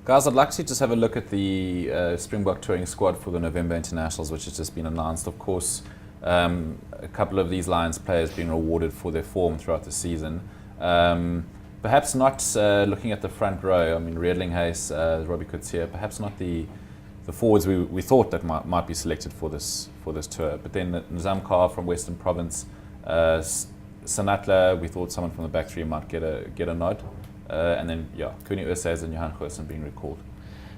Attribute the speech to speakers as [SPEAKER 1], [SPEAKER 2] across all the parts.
[SPEAKER 1] Guys, I'd like to just have a look at the Springbok touring squad for the November internationals, which has just been announced. Of course, a couple of these Lions players being rewarded for their form throughout the season. Perhaps not looking at the front row. I mean, Riedlinghuis, Robbie Coetzee, perhaps not the forwards we thought that might be selected for this tour. But then Nizam Kar from Western Province, Sanatla, we thought someone from the back three might get a nod. And then, Kuni Ursaz and Johan Goosen being recalled.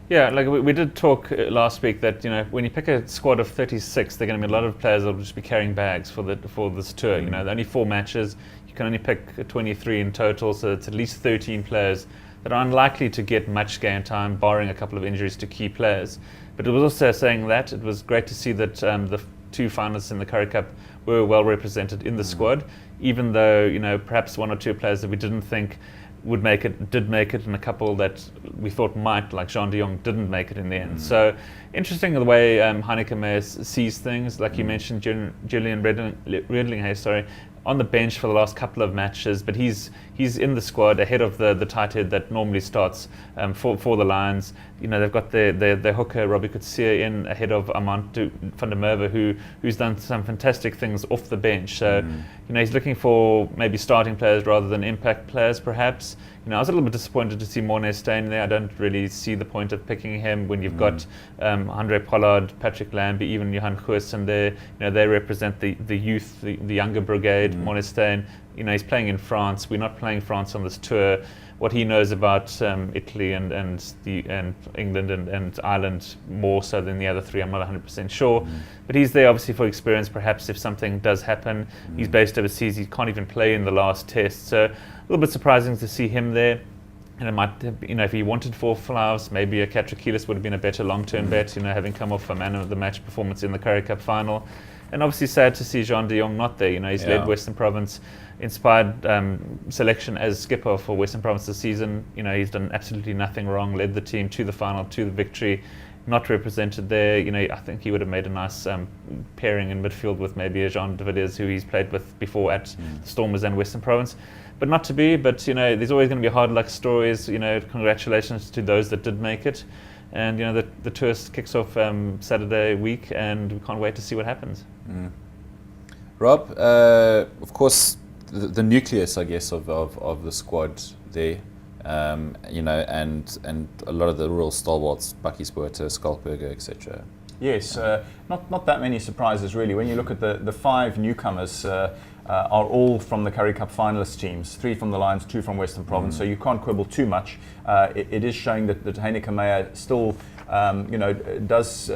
[SPEAKER 2] Yeah, like we did talk last week that when you pick a squad of 36, there are going to be a lot of players that will just be carrying bags for this tour. Only 4 matches, you can only pick 23 in total, so it's at least 13 players that are unlikely to get much game time, barring a couple of injuries to key players. But it was also saying that it was great to see that the 2 finalists in the Currie Cup were well represented in the squad, even though perhaps 1 or 2 players that we didn't think would make it, did make it, and a couple that we thought might, like Jean de Jong, didn't make it in the end. So interesting the way Heineke Meyer sees things. Like you mentioned, Julian Riedlinghuis, on the bench for the last couple of matches, but he's in the squad ahead of the tight head that normally starts for the Lions. They've got their hooker Robbie Coetzee in ahead of Armand van der Merwe, who's done some fantastic things off the bench. So he's looking for maybe starting players rather than impact players, perhaps. I was a little bit disappointed to see Morné Steyn there. I don't really see the point of picking him when you've got Andre Pollard, Patrick Lambie, even Johan Goosen there. They represent the youth, the younger brigade. Morné Steyn, he's playing in France. We're not playing France on this tour. What he knows about Italy and England and Ireland more so than the other 3, I'm not 100% sure. But he's there obviously for experience. Perhaps if something does happen, he's based overseas. He can't even play in the last test. So a little bit surprising to see him there. And it might have, if he wanted 4 fly-offs, maybe a Katrakilis would have been a better long-term bet, having come off a man of the match performance in the Currie Cup final. And obviously sad to see Jean de Jong not there. He's led Western Province, inspired selection as skipper for Western Province this season. He's done absolutely nothing wrong, led the team to the final, to the victory. Not represented there. I think he would have made a nice pairing in midfield with maybe a Jean de Villiers, who he's played with before at the Stormers and Western Province. But not to be. But there's always going to be hard luck stories. Congratulations to those that did make it. And the tour kicks off Saturday week, and we can't wait to see what happens.
[SPEAKER 1] Rob, of course, the nucleus, I guess, of the squad there. And a lot of the real stalwarts, Bucky Spuiter, Skalkberger, etc.
[SPEAKER 3] Yes, not that many surprises really. When you look at the 5 newcomers, are all from the Currie Cup finalist teams, 3 from the Lions, 2 from Western Province, so you can't quibble too much. It is showing that Heineke Meyer still does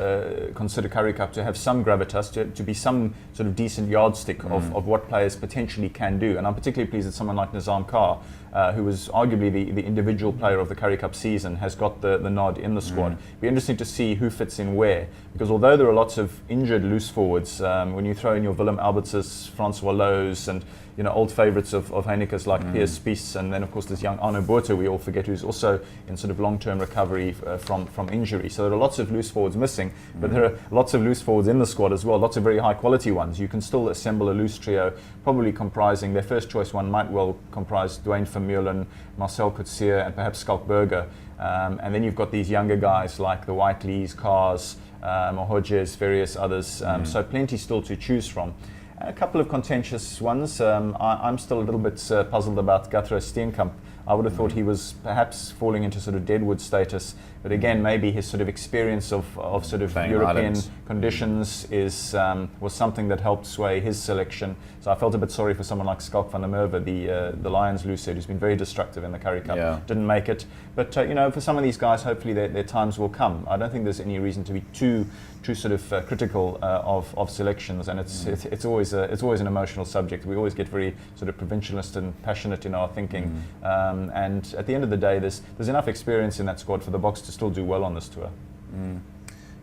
[SPEAKER 3] consider Currie Cup to have some gravitas, to be some sort of decent yardstick of what players potentially can do. And I'm particularly pleased that someone like Nizam Kar, who was arguably the individual player of the Currie Cup season, has got the nod in the squad. It'll be interesting to see who fits in where, because although there are lots of injured loose forwards, when you throw in your Willem Albertses, Francois Lowe's, and old favourites of Heineke's like Piers Spies, and then of course this young Arno Botha we all forget, who's also in sort of long-term recovery from injury. So there are lots of loose forwards missing, but there are lots of loose forwards in the squad as well, lots of very high quality ones. You can still assemble a loose trio, probably comprising, their first choice one might well comprise Dwayne Vermeulen, Marcel Coetzee, and perhaps Skalkberger. And then you've got these younger guys like the Whiteleys, Cars, Mohodjes, various others. So plenty still to choose from. A couple of contentious ones. I'm still a little bit puzzled about Guthrie Steenkamp. I would have thought he was perhaps falling into sort of deadwood status, but again, maybe his sort of experience of sort of
[SPEAKER 1] Playing
[SPEAKER 3] European
[SPEAKER 1] Ireland.
[SPEAKER 3] conditions was something that helped sway his selection. So I felt a bit sorry for someone like Schalk van der Merwe, the Lions loose head, who's been very destructive in the Currie Cup.
[SPEAKER 1] Yeah.
[SPEAKER 3] Didn't make it, but for some of these guys, hopefully their times will come. I don't think there's any reason to be too sort of critical of selections, and it's always an emotional subject. We always get very sort of provincialist and passionate in our thinking, and at the end of the day, there's enough experience in that squad for the Boks to still do well on this tour.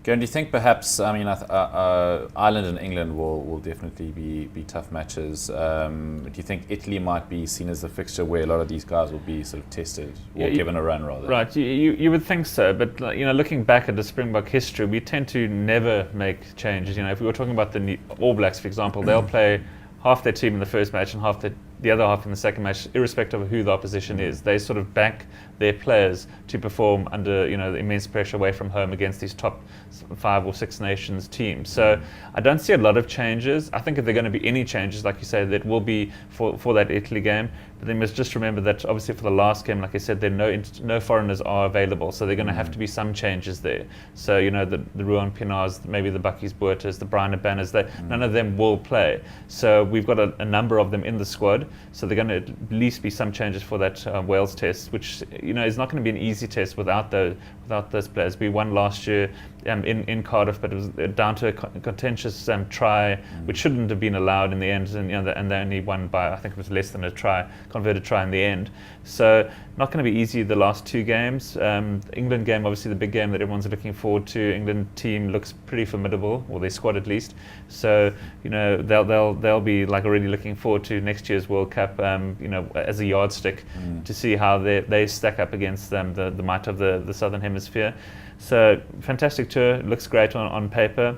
[SPEAKER 1] Garen, do you think perhaps, Ireland and England will definitely be tough matches? Do you think Italy might be seen as the fixture where a lot of these guys will be sort of tested, or given a run rather?
[SPEAKER 2] Right, you would think so, but looking back at the Springbok history, we tend to never make changes. If we were talking about the All Blacks, for example, they'll play half their team in the first match and half the other half in the second match, irrespective of who the opposition is. They sort of back their players to perform under the immense pressure away from home against these top 5 or 6 nations teams. So I don't see a lot of changes. I think if there are going to be any changes, like you say, that will be for that Italy game. But then must just remember that obviously for the last game, like I said, there no foreigners are available, so there are going to have to be some changes there. So the Ruan Pinars, maybe the Buckies Buertas, the Brian Banners, none of them will play. So we've got a number of them in the squad. So they're going to at least be some changes for that Wales test, which is not going to be an easy test without those players. We won last year in Cardiff, but it was down to a contentious try, which shouldn't have been allowed in the end, and they only won by, I think it was less than a converted try in the end. So not going to be easy the last 2 games. England game, obviously the big game that everyone's looking forward to. England team looks pretty formidable, or their squad at least. So they'll be like already looking forward to next year's World Cup, as a yardstick to see how they stack up against the might of the Southern Hemisphere. So fantastic tour, looks great on paper.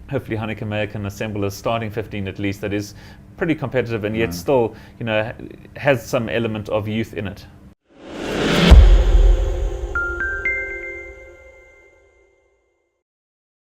[SPEAKER 2] Hopefully Hanneke Meyer can assemble a starting 15 at least that is pretty competitive and yet still has some element of youth in it.